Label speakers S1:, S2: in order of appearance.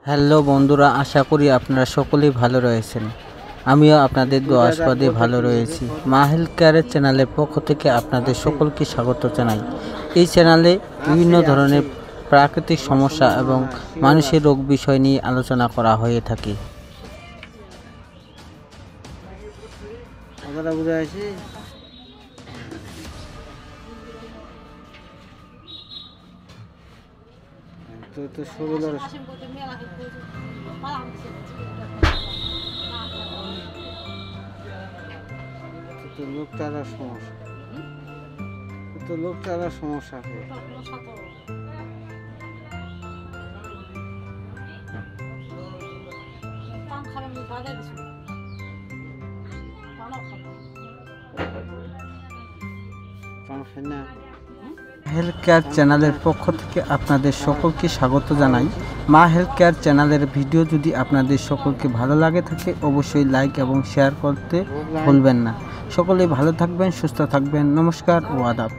S1: Hello বন্ধুরা, আশা করি আপনারা সকলেই ভালো রয়েছেন। আমিও আপনাদের দোয়া আশীর্বাদে ভালো রয়েছি। মা হেলথ কেয়ারের চ্যানেলের পক্ষ থেকে আপনাদের সকলকে স্বাগত জানাই। এই চ্যানেলে বিভিন্ন ধরনের প্রাকৃতিক সমস্যা এবং মানুষের রোগ বিষয় নিয়ে আলোচনা করা হয়ে থাকে।
S2: সমস্যা
S1: হেলথ কেয়ার চ্যানেলের পক্ষ থেকে আপনাদের সকলকে স্বাগত জানাই। মা হেলথ কেয়ার চ্যানেলের ভিডিও যদি আপনাদের সকলকে ভালো লাগে থাকে অবশ্যই লাইক এবং শেয়ার করতে ভুলবেন না। সকলেই ভালো থাকবেন, সুস্থ থাকবেন। নমস্কার ও আদাব।